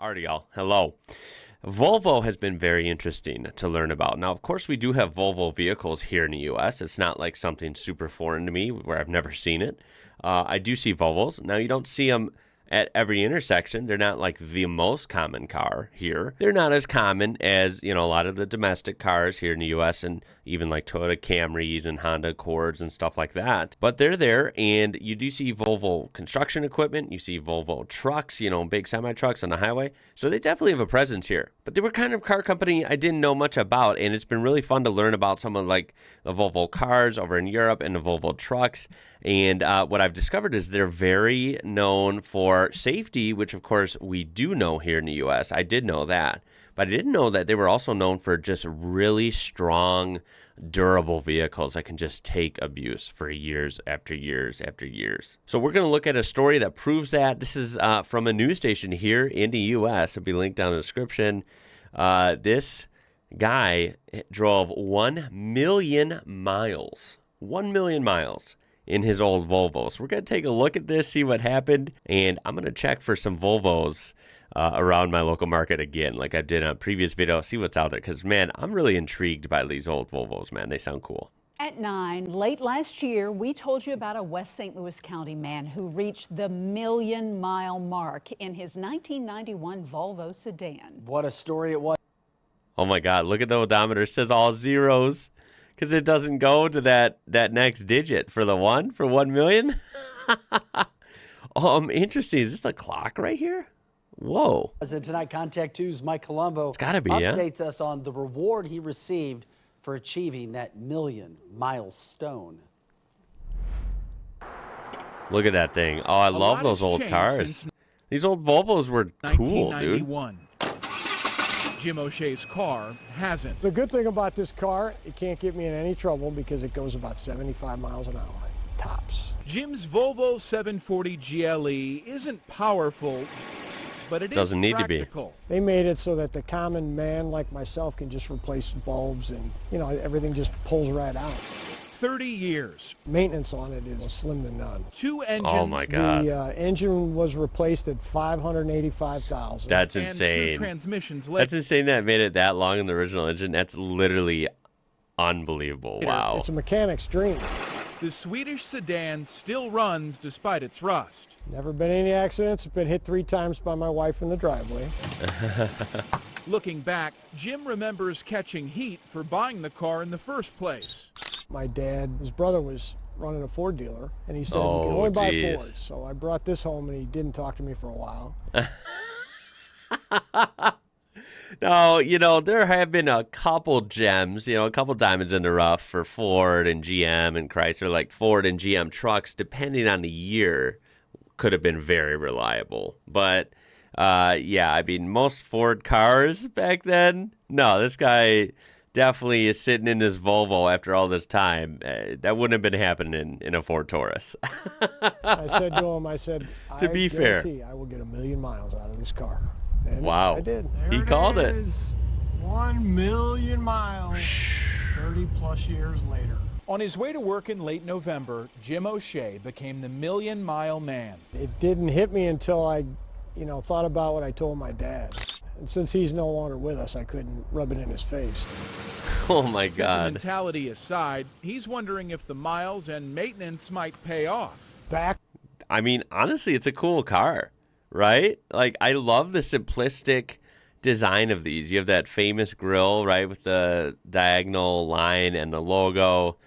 Alrighty, y'all. Hello. Volvo has been very interesting to learn about. Now, of course, we do have Volvo vehicles here in the U.S. It's not like something super foreign to me where I've never seen it. I do see Volvos. Now, you don't see them at every intersection. They're not like the most common car here. They're not as common as, a lot of the domestic cars here in the U.S. and even like Toyota Camrys and Honda Accords and stuff like that. But they're there, and you do see Volvo construction equipment. You see Volvo trucks, big semi-trucks on the highway. So they definitely have a presence here. But they were kind of a car company I didn't know much about, and it's been really fun to learn about some of like the Volvo cars over in Europe and the Volvo trucks. And what I've discovered is they're very known for safety, which of course we do know here in the U.S. I did know that. But I didn't know that they were also known for just really strong, durable vehicles that can just take abuse for years after years after years. So we're going to look at a story that proves that. This is from a news station here in the U.S. It'll be linked down in the description. This guy drove 1 million miles. 1 million miles. In his old Volvo. So we're going to take a look at this, see what happened, and I'm going to check for some Volvos around my local market again, like I did on a previous video, see what's out there, because, man, I'm really intrigued by these old Volvos, man. They sound cool. At 9, late last year, we told you about a West St. Louis County man who reached the 1 million mile mark in his 1991 Volvo sedan. What a story it was. Oh, my God. Look at the odometer. It says all zeros. Because it doesn't go to that next digit for the 1 million. Interesting. Is this a clock right here? Whoa. As in tonight, Contact 2's Mike Colombo it's gotta be, updates us on the reward he received for achieving that 1 million milestone. Look at that thing. Oh, I love those old cars. These old Volvos were cool, dude. Jim O'Shea's car hasn't. The good thing about this car, it can't get me in any trouble because it goes about 75 miles an hour, tops. Jim's Volvo 740 GLE isn't powerful, but it doesn't need practical. to be. They made it so that the common man like myself can just replace bulbs and, everything just pulls right out. 30 years. Maintenance on it is slim to none. 2 engines. Oh my God. The engine was replaced at $585,000. That's and insane. 2 transmissions later. That's insane that it made it that long in the original engine. That's literally unbelievable. Wow. It's a mechanic's dream. The Swedish sedan still runs despite its rust. Never been any accidents. It's been hit 3 times by my wife in the driveway. Looking back, Jim remembers catching heat for buying the car in the first place. My dad, his brother was running a Ford dealer, and he said, you can Oh, only buy geez. Ford. So I brought this home, and he didn't talk to me for a while. No, there have been a couple gems, a couple diamonds in the rough for Ford and GM and Chrysler, like Ford and GM trucks, depending on the year, could have been very reliable. But, most Ford cars back then, no, this guy definitely is sitting in this Volvo after all this time. That wouldn't have been happening in a Ford Taurus. I said to him, To be fair, I will get 1 million miles out of this car. And wow. I did. He called it. 1 million miles, 30 plus years later. On his way to work in late November, Jim O'Shea became the 1 million mile man. It didn't hit me until I, thought about what I told my dad. And since he's no longer with us, I couldn't rub it in his face. Oh my God. Sentimentality aside, he's wondering if the miles and maintenance might pay off. Honestly, it's a cool car, right? Like, I love the simplistic design of these. You have that famous grille, right, with the diagonal line and the logo.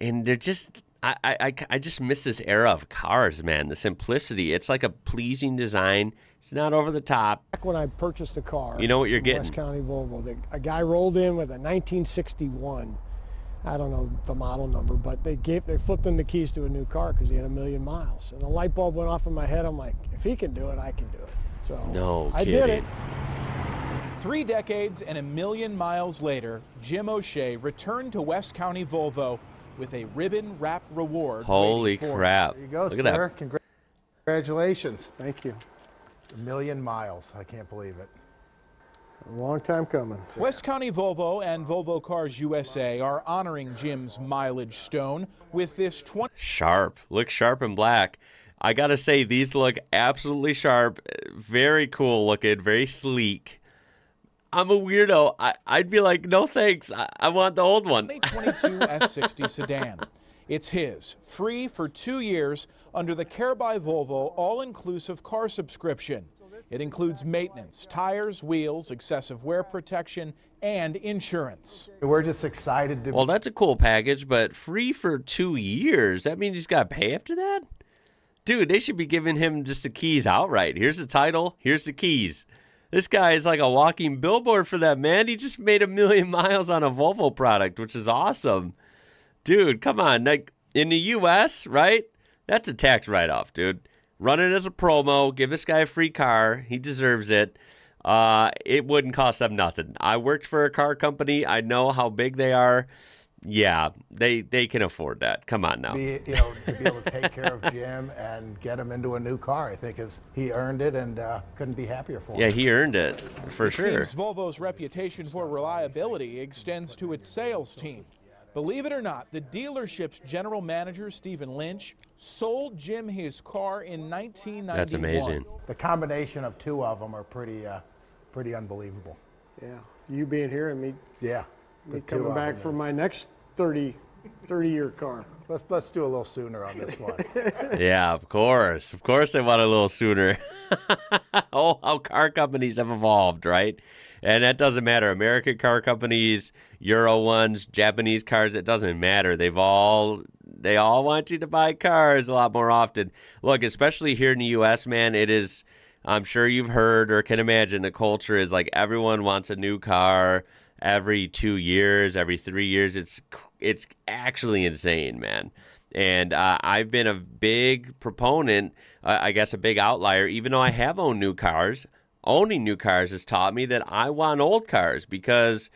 And they're just, I just miss this era of cars, man. The simplicity. It's like a pleasing design. It's not over the top. Back when I purchased the car, you know what you're getting. West County Volvo, a guy rolled in with a 1961. I don't know the model number, but they flipped him the keys to a new car because he had 1 million miles. And the light bulb went off in my head. I'm like, if he can do it, I can do it. So no I kidding. did it. 3 decades and 1 million miles later, Jim O'Shea returned to West County Volvo with a ribbon-wrapped reward. Holy crap. There you go, Look sir. at that. Congratulations. Thank you. 1 million miles. I can't believe it. A long time coming. West County Volvo and Volvo Cars USA are honoring Jim's mileage stone with this 20. Sharp. Looks sharp and black. I got to say, these look absolutely sharp, very cool looking, very sleek. I'm a weirdo. I'd be like, no thanks. I want the old one. 2022 S60 sedan. It's his, free for 2 years under the Care by Volvo all-inclusive car subscription. It includes maintenance, tires, wheels, excessive wear protection, and insurance. We're just excited to. Well, that's a cool package, but free for 2 years. That means he's got to pay after that? Dude, they should be giving him just the keys outright. Here's the title. Here's the keys. This guy is like a walking billboard for that, man. He just made 1 million miles on a Volvo product, which is awesome. Dude, come on. Like, in the U.S., right? That's a tax write-off, dude. Run it as a promo. Give this guy a free car. He deserves it. It wouldn't cost them nothing. I worked for a car company. I know how big they are. Yeah, they can afford that. Come on now. To be able to take care of Jim and get him into a new car, I think he earned it, and couldn't be happier for him. Yeah, he earned it, for It sure. seems Volvo's reputation for reliability extends to its sales team. Believe it or not, the dealership's general manager, Stephen Lynch, sold Jim his car in 1991. That's amazing. The combination of two of them are pretty unbelievable. Yeah, you being here and me Yeah. the two coming of back them for is- my next 30-year car. Let's do a little sooner on this one. Yeah, of course. Of course they want a little sooner. Oh, how car companies have evolved, right? And that doesn't matter. American car companies, Euro ones, Japanese cars, it doesn't matter. They all want you to buy cars a lot more often. Look, especially here in the U.S., man, it is, I'm sure you've heard or can imagine, the culture is like everyone wants a new car every 2 years, every 3 years. It's actually insane, man. And I've been a big proponent, I guess a big outlier, even though I have owned new cars. Owning new cars has taught me that I want old cars because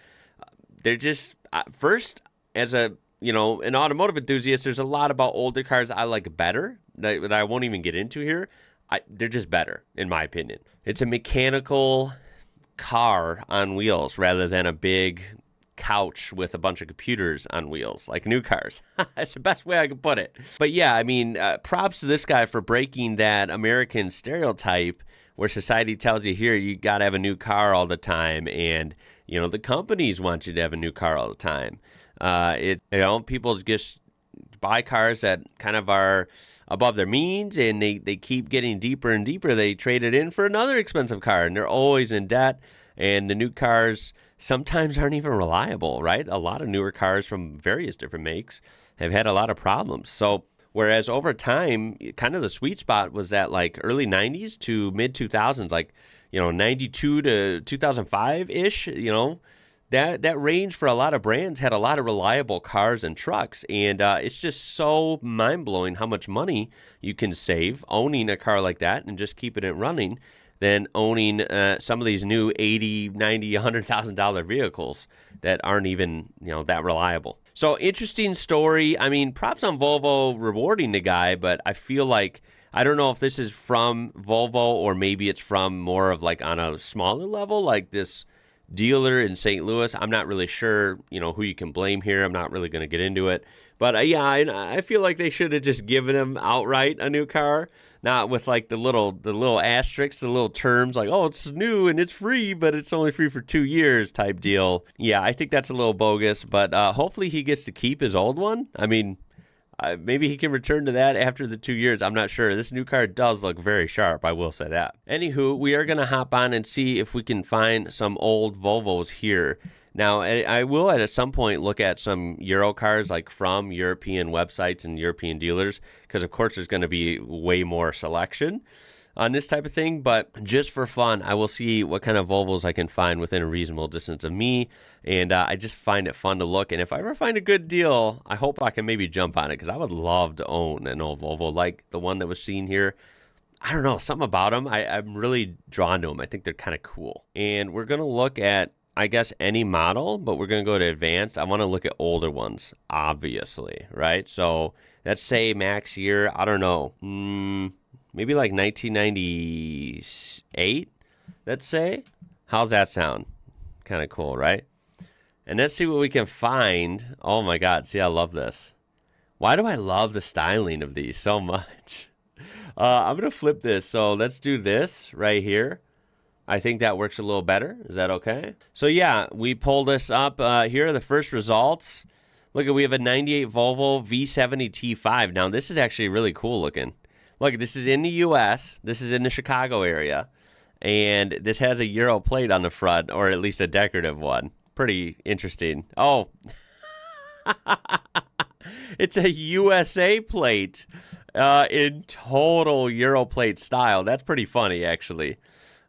they're just, first, as an automotive enthusiast, there's a lot about older cars I like better that I won't even get into here. They're just better, in my opinion. It's a mechanical car on wheels rather than a big couch with a bunch of computers on wheels like new cars. That's the best way I can put it. But yeah, I mean, props to this guy for breaking that American stereotype where society tells you here you got to have a new car all the time, and the companies want you to have a new car all the time. People just buy cars that kind of are above their means, and they keep getting deeper and deeper. They trade it in for another expensive car, and they're always in debt. And the new cars sometimes aren't even reliable, right? A lot of newer cars from various different makes have had a lot of problems. So whereas over time, kind of the sweet spot was that like early 90s to mid 2000s, like, 92 to 2005-ish, that range for a lot of brands had a lot of reliable cars and trucks. And it's just so mind-blowing how much money you can save owning a car like that and just keeping it running than owning some of these new $80,000, $90,000, $100,000 vehicles that aren't even, that reliable. So interesting story. I mean, props on Volvo rewarding the guy, but I feel like, I don't know if this is from Volvo or maybe it's from more of like on a smaller level, like this dealer in St. Louis. I'm not really sure, who you can blame here. I'm not really going to get into it. But I feel like they should have just given him outright a new car, not with like the little asterisks, the little terms like, oh, it's new and it's free, but it's only free for 2 years type deal. Yeah, I think that's a little bogus, but hopefully he gets to keep his old one. I mean, maybe he can return to that after the 2 years. I'm not sure. This new car does look very sharp. I will say that. Anywho, we are going to hop on and see if we can find some old Volvos here. Now, I will at some point look at some Euro cars like from European websites and European dealers because, of course, there's going to be way more selection on this type of thing. But just for fun, I will see what kind of Volvos I can find within a reasonable distance of me. And I just find it fun to look. And if I ever find a good deal, I hope I can maybe jump on it because I would love to own an old Volvo like the one that was seen here. I don't know, something about them. I'm really drawn to them. I think they're kind of cool. And we're going to look at, I guess, any model, but we're going to go to advanced. I want to look at older ones, obviously, right? So let's say max year, I don't know, maybe like 1998, let's say. How's that sound? Kind of cool, right? And let's see what we can find. Oh my God, see, I love this. Why do I love the styling of these so much? I'm going to flip this. So let's do this right here. I think that works a little better. Is that okay? So yeah, we pulled this up. Here are the first results. Look, we have a 98 Volvo V70 T5. Now, this is actually really cool looking. Look, this is in the U.S. This is in the Chicago area. And this has a Euro plate on the front, or at least a decorative one. Pretty interesting. Oh, it's a USA plate in total Euro plate style. That's pretty funny, actually.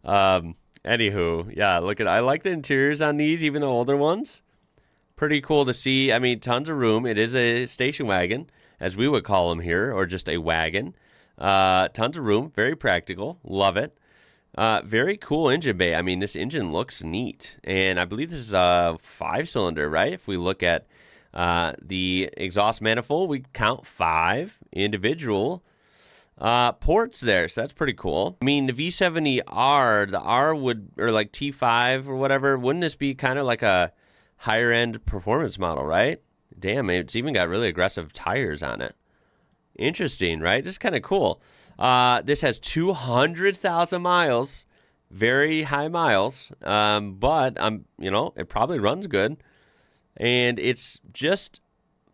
Anywho, yeah, look at, I like the interiors on these, even the older ones. Pretty cool to see. I mean, tons of room. It is a station wagon, as we would call them here, or just a wagon. Tons of room, very practical. Love it. Very cool engine bay. I mean, this engine looks neat, and I believe this is a 5-cylinder, right? If we look at the exhaust manifold, we count 5 individual ports there, so that's pretty cool. I mean, the V70R, the R would, or like T5 or whatever, wouldn't this be kind of like a higher end performance model, right? Damn, it's even got really aggressive tires on it. Interesting, right? This is kind of cool. This has 200,000 miles, very high miles, but it probably runs good, and it's just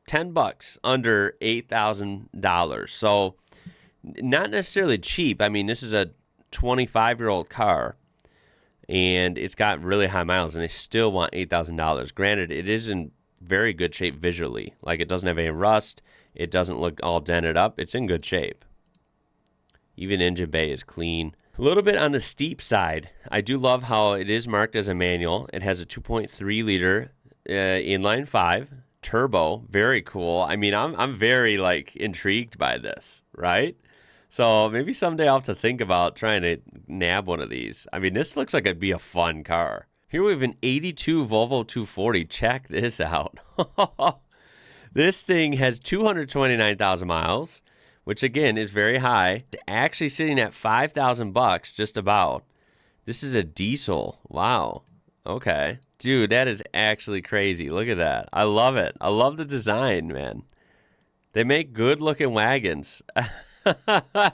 $10 under $8,000. So not necessarily cheap. I mean, this is a 25-year-old car, and it's got really high miles, and they still want $8,000. Granted, it is in very good shape visually. Like, it doesn't have any rust. It doesn't look all dented up. It's in good shape. Even engine bay is clean. A little bit on the steep side. I do love how it is marked as a manual. It has a 2.3 liter inline 5 turbo. Very cool. I mean, I'm very intrigued by this, right? So maybe someday I'll have to think about trying to nab one of these. I mean, this looks like it'd be a fun car. Here we have an 82 Volvo 240. Check this out. This thing has 229,000 miles, which again is very high. It's actually sitting at $5,000, just about. This is a diesel. Wow. Okay. Dude, that is actually crazy. Look at that. I love it. I love the design, man. They make good looking wagons. That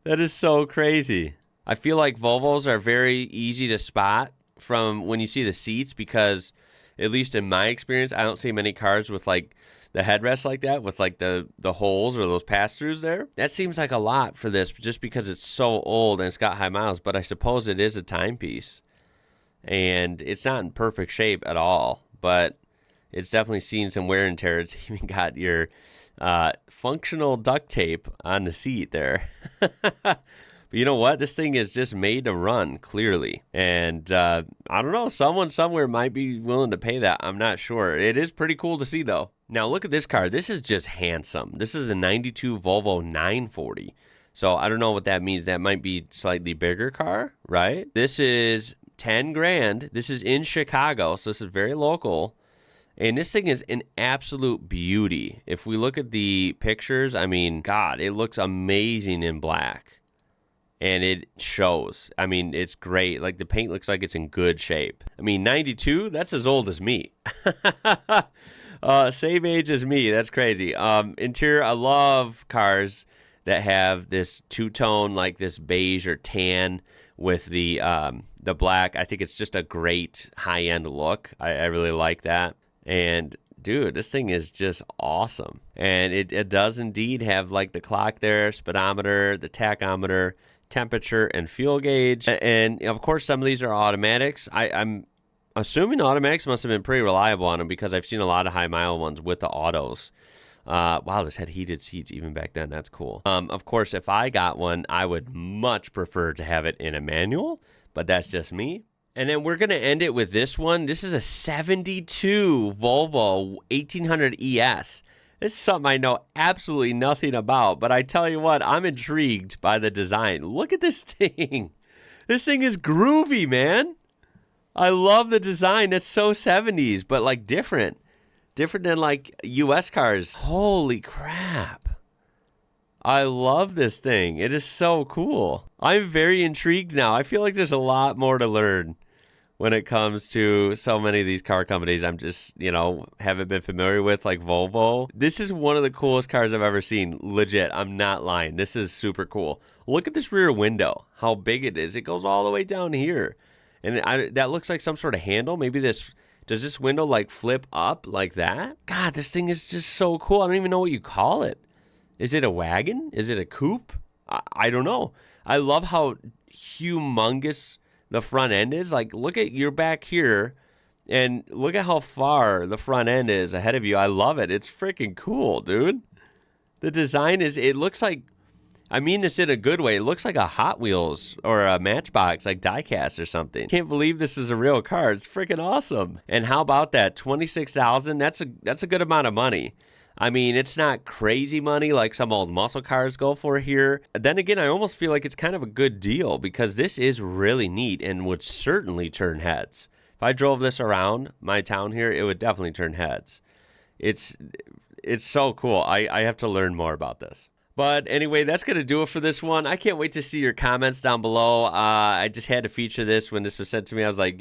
is so crazy. I feel like Volvos are very easy to spot from when you see the seats, because at least in my experience, I don't see many cars with the headrest like that, with the holes or those pass-throughs there. That seems like a lot for this, just because it's so old and it's got high miles, but I suppose it is a timepiece. And it's not in perfect shape at all, but it's definitely seen some wear and tear. It's even got your functional duct tape on the seat there. But you know what? This thing is just made to run, clearly. And I don't know, someone somewhere might be willing to pay that. I'm not sure. It is pretty cool to see, though. Now, look at this car. This is just handsome. This is a 92 Volvo 940. So I don't know what that means. That might be slightly bigger car, right? This is 10 grand. This is in Chicago, so this is very local. And this thing is an absolute beauty. If we look at the pictures, I mean, God, it looks amazing in black. And it shows. I mean, it's great. Like, the paint looks like it's in good shape. I mean, 92, that's as old as me. Same age as me. That's crazy. Interior, I love cars that have this two-tone, like this beige or tan with the black. I think it's just a great high-end look. I really like that. And dude, this thing is just awesome. And it does indeed have the clock there, speedometer, the tachometer, temperature, and fuel gauge. And of course, some of these are automatics. I'm assuming automatics must have been pretty reliable on them, because I've seen a lot of high mile ones with the autos. Wow, this had heated seats even back then. That's cool. Of course, if I got one, I would much prefer to have it in a manual, but that's just me. And then we're going to end it with this one. This is a 72 Volvo 1800 ES. This is something I know absolutely nothing about, but I tell you what, I'm intrigued by the design. Look at this thing. This thing is groovy, man. I love the design. It's so 70s, but different. Different than US cars. Holy crap. I love this thing. It is so cool. I'm very intrigued now. I feel like there's a lot more to learn when it comes to so many of these car companies I'm just, haven't been familiar with, like Volvo. This is one of the coolest cars I've ever seen. Legit, I'm not lying. This is super cool. Look at this rear window, how big it is. It goes all the way down here. And that looks like some sort of handle. Maybe does this window like flip up like that? God, this thing is just so cool. I don't even know what you call it. Is it a wagon? Is it a coupe? I don't know. I love how humongous the front end is. Like, look at your back here and look at how far the front end is ahead of you. I love it. It's freaking cool, dude. The design it looks like, I mean this in a good way. It looks like a Hot Wheels or a Matchbox, like diecast or something. Can't believe this is a real car. It's freaking awesome. And how about that? $26,000. That's a good amount of money. I mean, it's not crazy money like some old muscle cars go for here. Then again, I almost feel like it's kind of a good deal because this is really neat and would certainly turn heads. If I drove this around my town here, it would definitely turn heads. It's so cool. I have to learn more about this. But anyway, that's going to do it for this one. I can't wait to see your comments down below. I just had to feature this when this was sent to me. I was like,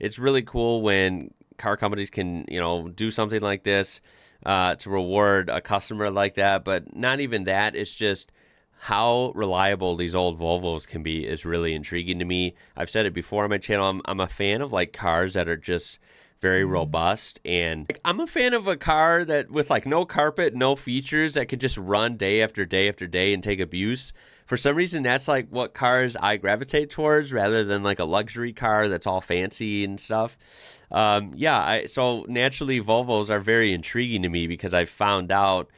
it's really cool when car companies can, do something like this. To reward a customer like that, but not even that. It's just how reliable these old Volvos can be is really intriguing to me. I've said it before on my channel. I'm a fan of like cars that are just very robust, and I'm a fan of a car that with like no carpet, no features, that can just run day after day after day and take abuse. For some reason, that's like what cars I gravitate towards rather than like a luxury car that's all fancy and stuff. So naturally, Volvos are very intriguing to me because I found out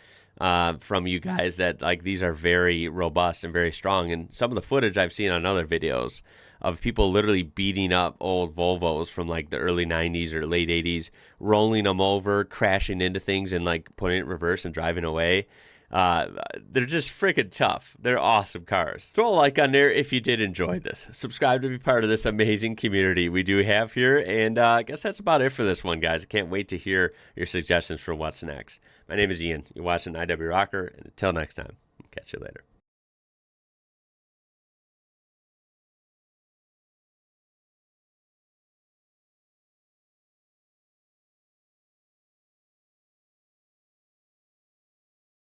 from you guys that like these are very robust and very strong. And some of the footage I've seen on other videos of people literally beating up old Volvos from like the early 90s or late 80s, rolling them over, crashing into things and like putting it in reverse and driving away. They're just freaking tough. They're awesome cars. Throw a like on there if you did enjoy this. Subscribe to be part of this amazing community we do have here. And I guess that's about it for this one, guys. I can't wait to hear your suggestions for what's next. My name is Ian. You're watching IWrocker. And until next time, catch you later.